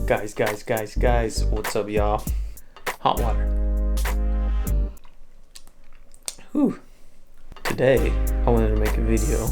Guys, what's up, y'all? Hot water. Whew. Today, I wanted to make a video.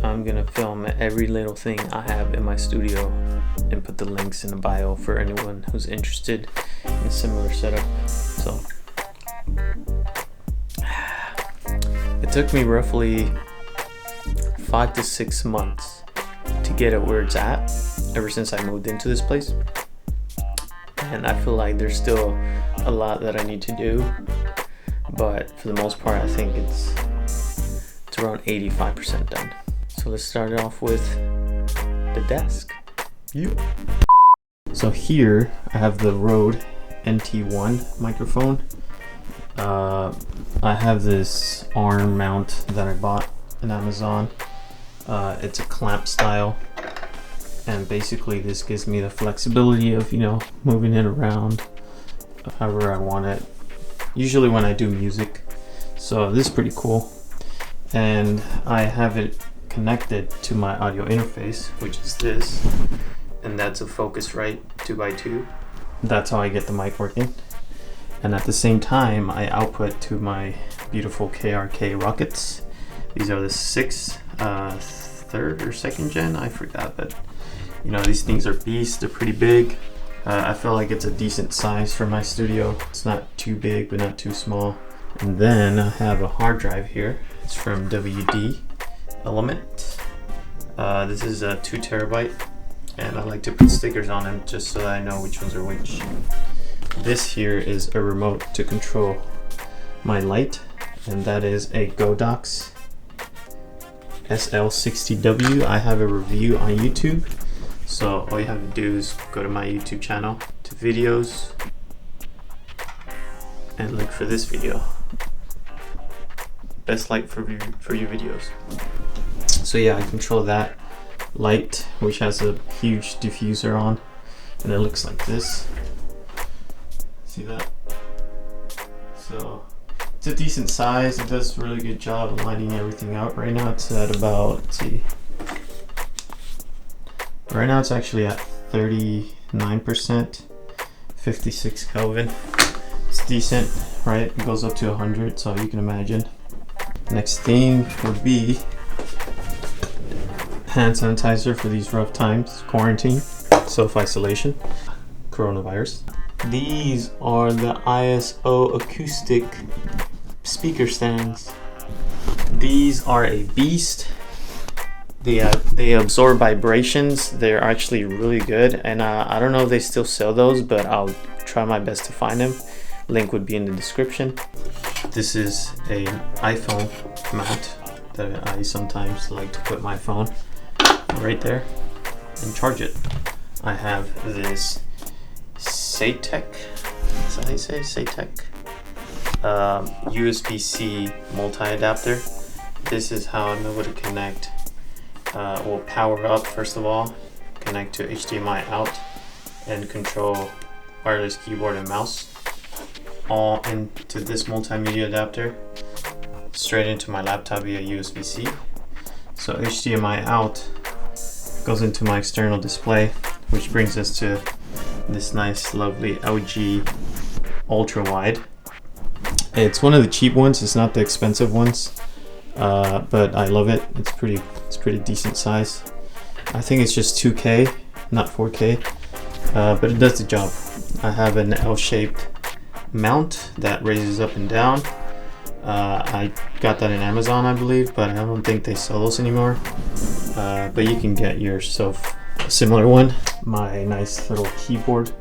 I'm gonna film every little thing I have in my studio and put the links in the bio for anyone who's interested in a similar setup. So, it took me roughly 5 to 6 months to get it where it's at ever since I moved into this place. And I feel like there's still a lot that I need to do, but for the most part I think it's around 85% done. So let's start it off with the desk. Yep. So here I have the Rode NT1 microphone. I have this arm mount that I bought on Amazon. It's a clamp style, and basically this gives me the flexibility of, moving it around however I want it, usually when I do music. So this is pretty cool, and I have it connected to my audio interface, which is this, and that's a Focusrite 2x2. That's how I get the mic working. And at the same time I output to my beautiful KRK Rockets. These are the 6th, 3rd or 2nd gen, I forgot, but these things are beasts. They're pretty big. I feel like it's a decent size for my studio. It's not too big but not too small. And then I have a hard drive here. It's from WD Element. This is a 2 terabyte, and I like to put stickers on them just so that I know which ones are which. This here is a remote to control my light, and that is a Godox SL60W. I have a review on YouTube, so all you have to do is go to my YouTube channel, to videos, and look for this video. Best light for your videos. So yeah, I control that light, which has a huge diffuser on, and it looks like this. See that? So it's a decent size. It does a really good job of lighting everything out. Right now it's at about, let's see. Right now it's actually at 39%, 56 Kelvin. It's decent, right? It goes up to 100, so you can imagine. Next thing would be hand sanitizer for these rough times, quarantine, self-isolation, coronavirus. These are the ISO acoustic speaker stands. These are a beast. They absorb vibrations. They're actually really good, and I don't know if they still sell those, but I'll try my best to find them. Link would be in the description. This is an iPhone mount that I sometimes like to put my phone right there and charge it. I have this Satek, is that how you say Satek? USB-C multi-adapter. This is how I'm able to connect, or power up first of all, connect to HDMI out, and control wireless keyboard and mouse, all into this multimedia adapter, straight into my laptop via USB-C. So HDMI out goes into my external display, which brings us to this nice lovely LG ultra wide. It's one of the cheap ones, it's not the expensive ones, but I love it. It's pretty decent size. I think it's just 2K, not 4K, but it does the job. I have an L-shaped mount that raises up and down. I got that in Amazon, I believe, but I don't think they sell those anymore. But you can get yourself a similar one. My nice little keyboard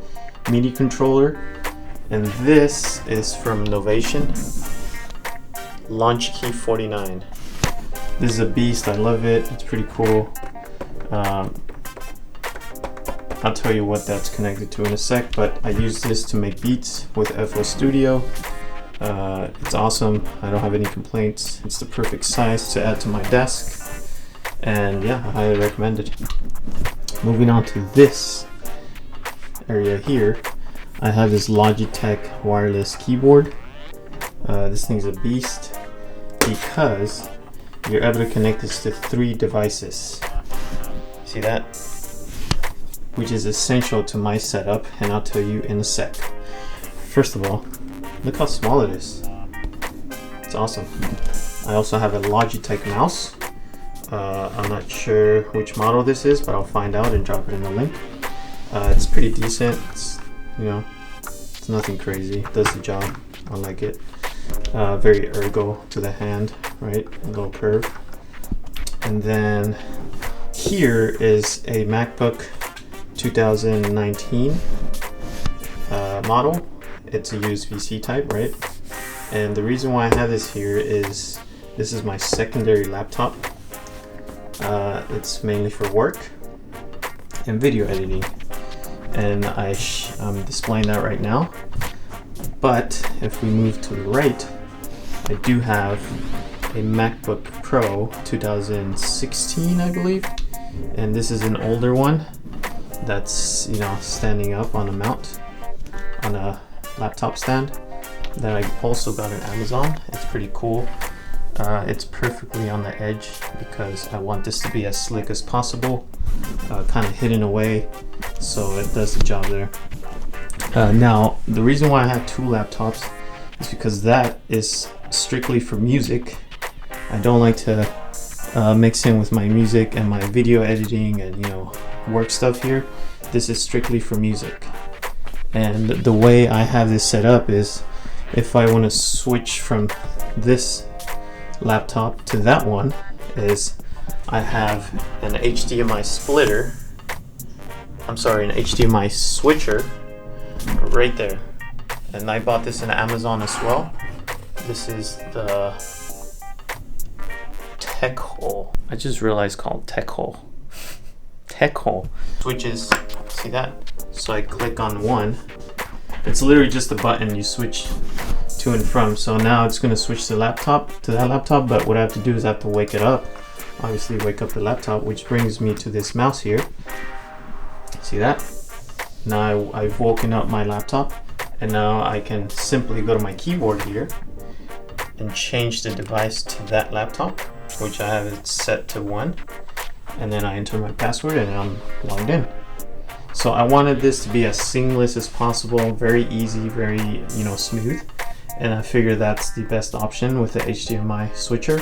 MIDI controller, and this is from Novation, Launch Key 49. This is a beast. I love it. It's pretty cool. I'll tell you what that's connected to in a sec, but I use this to make beats with FL Studio. It's awesome. I don't have any complaints. It's the perfect size to add to my desk, and yeah, I highly recommend it. Moving on to this area here, I have this Logitech wireless keyboard. This thing's a beast because you're able to connect this to 3 devices. See that? which is essential to my setup, and I'll tell you in a sec. First of all, look how small it is. It's awesome. I also have a Logitech mouse. I'm not sure which model this is, but I'll find out and drop it in the link. It's pretty decent. It's, you know, it's nothing crazy. It does the job. I like it. Very ergo to the hand, right? A little curve. And then here is a MacBook 2019 model. It's a USB-C type, right? And the reason why I have this here is this is my secondary laptop. It's mainly for work and video editing, and I'm displaying that right now. But if we move to the right, I do have a MacBook Pro 2016, I believe, and this is an older one that's, you know, standing up on a mount on a laptop stand that I also got on Amazon. It's pretty cool. It's perfectly on the edge because I want this to be as slick as possible, kind of hidden away, so it does the job there. Now, the reason why I have two laptops is because that is strictly for music. I don't like to mix in with my music and my video editing and, you know, work stuff here. This is strictly for music. And the way I have this set up is if I want to switch from this laptop to that one, is I have an HDMI splitter. I'm sorry, an HDMI switcher right there. And I bought this in Amazon as well. This is the Sahool. I just realized called Sahool. Sahool. Switches, see that? So I click on one. It's literally just a button you switch to and from. So now it's going to switch the laptop to that laptop, but what I have to do is I have to wake it up. Obviously wake up the laptop, which brings me to this mouse here. See that? Now I've woken up my laptop, and now I can simply go to my keyboard here and change the device to that laptop, which I have it set to 1, and then I enter my password and I'm logged in. So I wanted this to be as seamless as possible, very easy, very, you know, smooth, and I figured that's the best option with the HDMI switcher.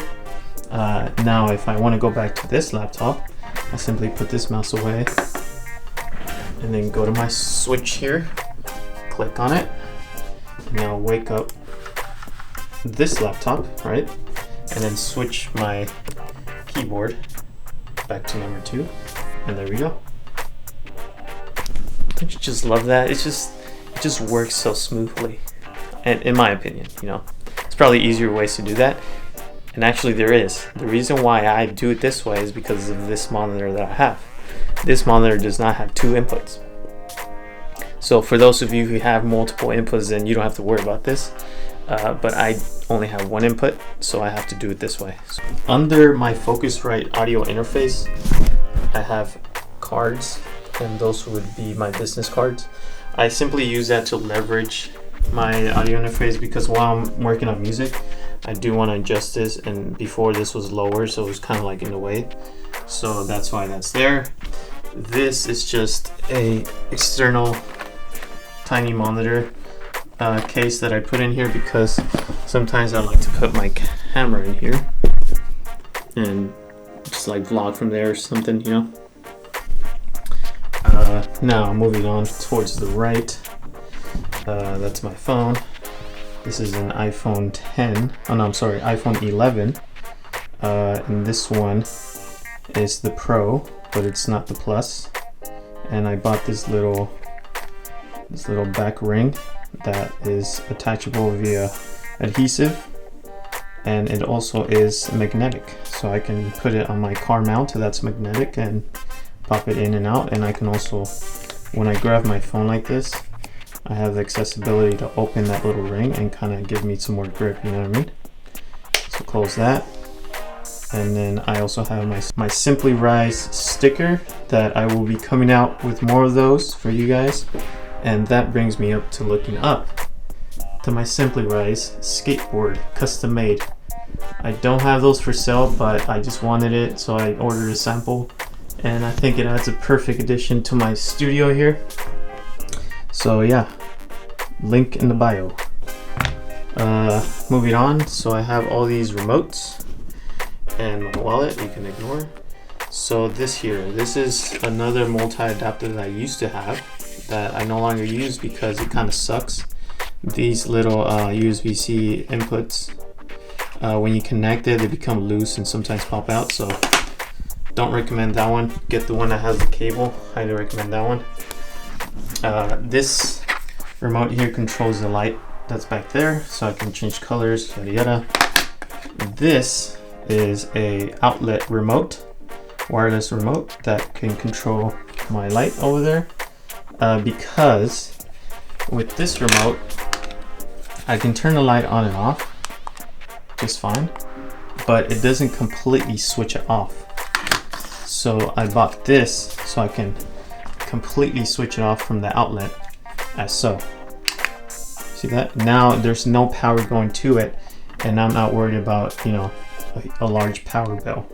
Now if I want to go back to this laptop, I simply put this mouse away and then go to my switch here, click on it, and now wake up this laptop, right? And then switch my keyboard back to number 2, and there we go. Don't you just love that? It just works so smoothly, and in my opinion, you know, it's probably easier ways to do that. And actually there is. The reason why I do it this way is because of this monitor that I have. This monitor does not have 2 inputs. So for those of you who have multiple inputs, then you don't have to worry about this. But I only have 1 input, so I have to do it this way. So under my Focusrite audio interface, I have cards, and those would be my business cards. I simply use that to leverage my audio interface because while I'm working on music, I do want to adjust this, and before this was lower, so it was kind of like in the way. So that's why that's there. This is just a external tiny monitor case that I put in here because sometimes I like to put my camera in here and just like vlog from there or something, you know. Now moving on towards the right, that's my phone. This is an iPhone 10. Oh no, I'm sorry, iPhone 11. And this one is the Pro, but it's not the Plus. And I bought this little back ring that is attachable via adhesive, and it also is magnetic, so I can put it on my car mount that's magnetic and pop it in and out. And I can also, when I grab my phone like this, I have the accessibility to open that little ring and kind of give me some more grip, you know what I mean? So close that. And then I also have my Simply Rise sticker that I will be coming out with more of those for you guys. And that brings me up to looking up to my Simply Rise skateboard, custom made. I don't have those for sale, but I just wanted it, so I ordered a sample and I think it adds a perfect addition to my studio here. So yeah, link in the bio. Moving on, so I have all these remotes and my wallet you can ignore. So this is another multi-adapter that I used to have that I no longer use because it kind of sucks. These little USB-C inputs, when you connect it, they become loose and sometimes pop out, so don't recommend that one. Get the one that has the cable. Highly recommend that one. This remote here controls the light that's back there, so I can change colors, yada yada. This is a outlet remote, wireless remote that can control my light over there, because with this remote I can turn the light on and off just fine, but it doesn't completely switch it off. So I bought this so I can completely switch it off from the outlet, as so. See that? Now there's no power going to it, and I'm not worried about, you know, a large power bill.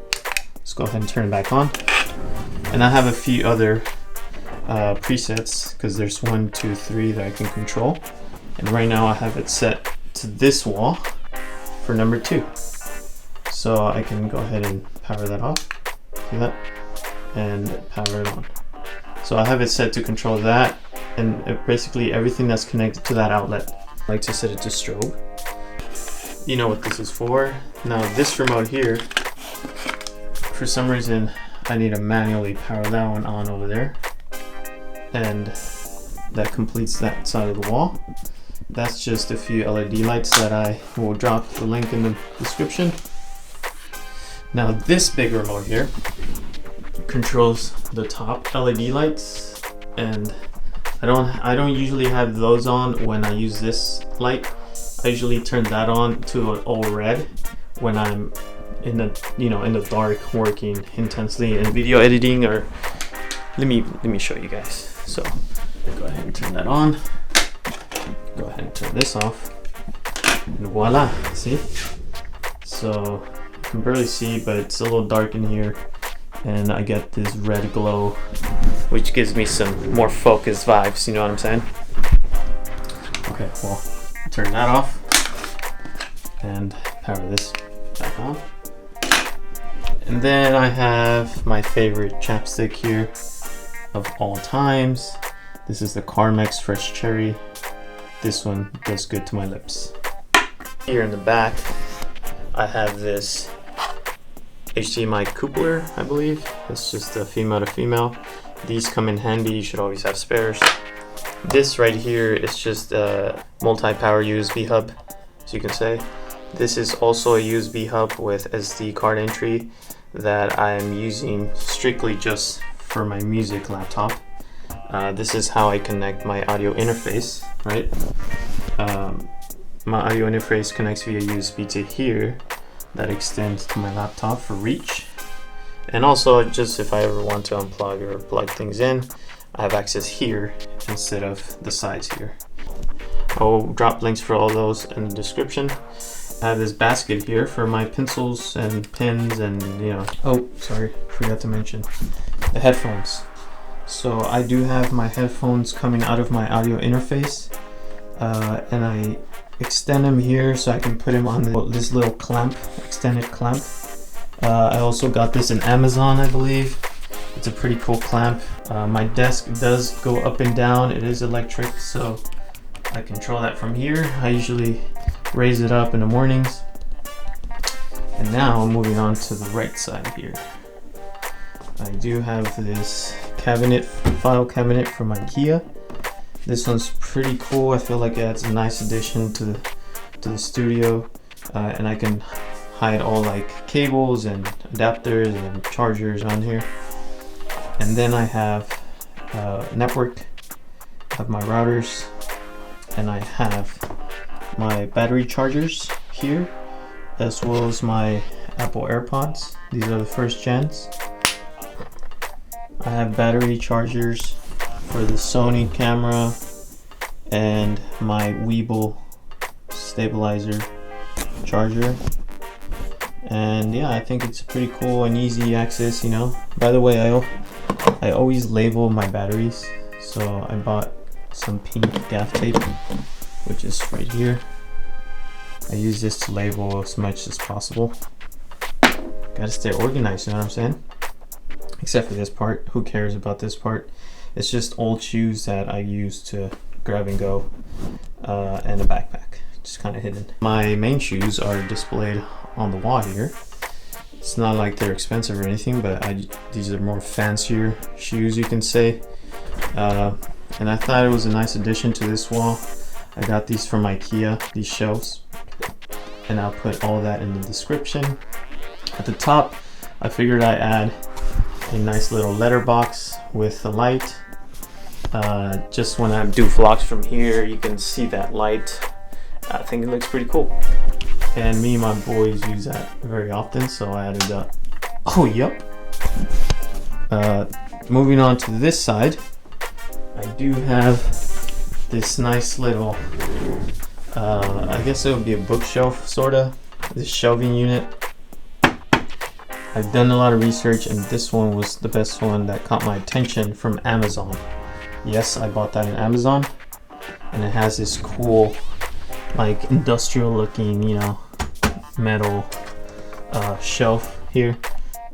Let's go ahead and turn it back on. And I have a few other presets, because there's 1, 2, 3 that I can control. And right now I have it set to this wall for number 2. So I can go ahead and power that off. See that? And power it on. So I have it set to control that, and basically everything that's connected to that outlet. I like to set it to strobe. You know what this is for. Now this remote here, for some reason I need to manually power that one on over there, and that completes that side of the wall. That's just a few LED lights that I will drop the link in the description. Now this big remote here controls the top LED lights, and I don't usually have those on when I use this light. I usually turn that on to an all red when I'm in the dark working intensely in video editing, or let me show you guys. So go ahead and turn that on. Go ahead and turn this off. And voila, see? So you can barely see, but it's a little dark in here, and I get this red glow, which gives me some more focused vibes, you know what I'm saying? Okay, well, turn that off and power this back on. And then I have my favorite chapstick here of all times. This is the Carmex Fresh Cherry. This one does good to my lips. Here in the back, I have this HDMI coupler, I believe. It's just a female to female. These come in handy, you should always have spares. This right here is just a multi-power USB hub, as you can say. This is also a USB hub with SD card entry that I am using strictly just for my music laptop. This is how I connect my audio interface, right? My audio interface connects via USB to here, that extends to my laptop for reach. And also, just if I ever want to unplug or plug things in, I have access here instead of the sides here. I'll drop links for all those in the description. I have this basket here for my pencils and pens, and oh, sorry, forgot to mention the headphones. So I do have my headphones coming out of my audio interface, and I extend them here so I can put them on this little clamp, extended clamp. I also got this in Amazon, I believe. It's a pretty cool clamp. My desk does go up and down. It is electric, so I control that from here. I usually raise it up in the mornings. And now moving on to the right side here. I do have this cabinet, file cabinet from IKEA. This one's pretty cool. I feel like it adds a nice addition to the studio, and I can hide all like cables and adapters and chargers on here. And then I have network, I have my routers, and I have my battery chargers here, as well as my Apple AirPods. These are the first gens. I have battery chargers for the Sony camera and my Weeble stabilizer charger. And yeah, I think it's pretty cool and easy access, you know. By the way, I always label my batteries, so I bought some pink gaff tape, which is right here. I use this to label as much as possible. Gotta stay organized, you know what I'm saying? Except for this part. Who cares about this part? It's just old shoes that I use to grab and go, and a backpack, just kind of hidden. My main shoes are displayed on the wall here. It's not like they're expensive or anything, but these are more fancier shoes, you can say. And I thought it was a nice addition to this wall. I got these from IKEA, these shelves, and I'll put all that in the description. At the top, I figured I'd add a nice little letterbox with a light. Just when I do vlogs from here, you can see that light. I think it looks pretty cool. And me and my boys use that very often, so I added that. Oh, yep. Moving on to this side, I do have this nice little, I guess it would be a bookshelf, sorta. This shelving unit. I've done a lot of research, and this one was the best one that caught my attention from Amazon. Yes, I bought that in Amazon, and it has this cool, like, industrial looking, you know, metal shelf here,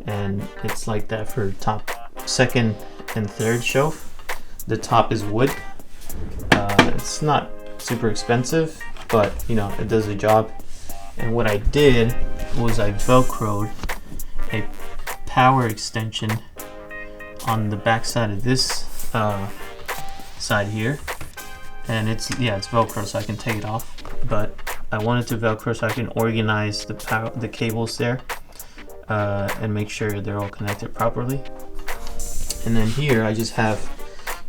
and it's like that for top, second and third shelf. The top is wood. It's not super expensive, but you know, it does the job. And what I did was I velcroed a power extension on the back side of this side here, and it's velcro, so I can take it off, but I wanted to velcro so I can organize the cables there, and make sure they're all connected properly. And then here I just have,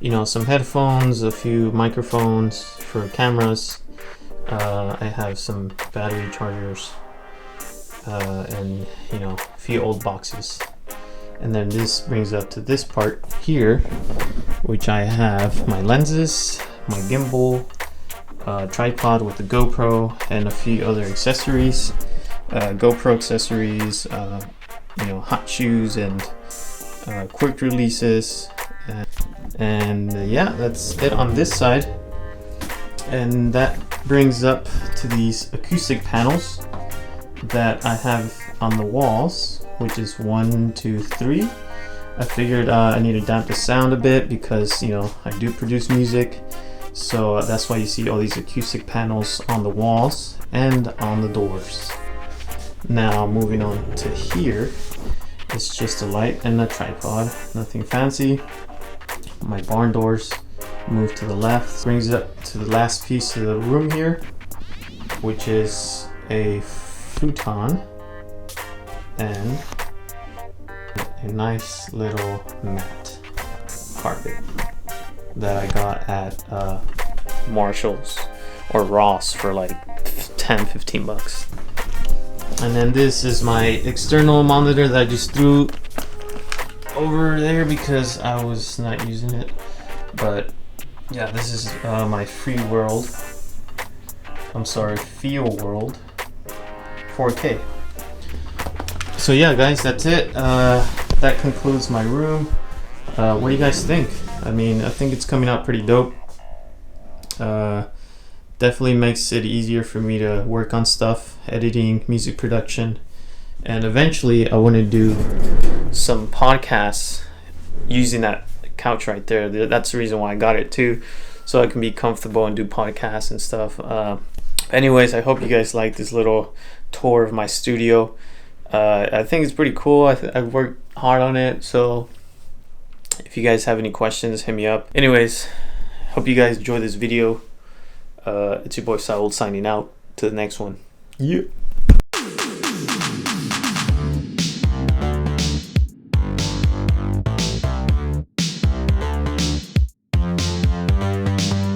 you know, some headphones, a few microphones for cameras. I have some battery chargers, and you know, a few old boxes. And then this brings up to this part here, which I have my lenses, my gimbal, tripod with the GoPro, and a few other accessories, GoPro accessories, you know, hot shoes and quick releases, and yeah, that's it on this side. And that brings up to these acoustic panels that I have on the walls, which is 1, 2, 3. I figured I need to damp the sound a bit because, you know, I do produce music, so that's why you see all these acoustic panels on the walls and on the doors. Now moving on to here, it's just a light and a tripod, nothing fancy. My barn doors move to the left. Brings up to the last piece of the room here, which is a futon and a nice little mat carpet that I got at Marshall's or Ross for like 10-15 bucks. And then this is my external monitor that I just threw over there because I was not using it. But yeah, this is my Feel World 4K. So yeah, guys, that's it. That concludes my room. What do you guys think? I mean, I think it's coming out pretty dope. Definitely makes it easier for me to work on stuff, editing, music production, and eventually I want to do some podcasts using that couch right there. That's the reason why I got it too, so I can be comfortable and do podcasts and stuff. Anyways, I hope you guys like this little tour of my studio. I think it's pretty cool. I've worked hard on it, so if you guys have any questions, hit me up. Anyways, hope you guys enjoy this video. It's your boy Sahool signing out. To the next one. Yeah.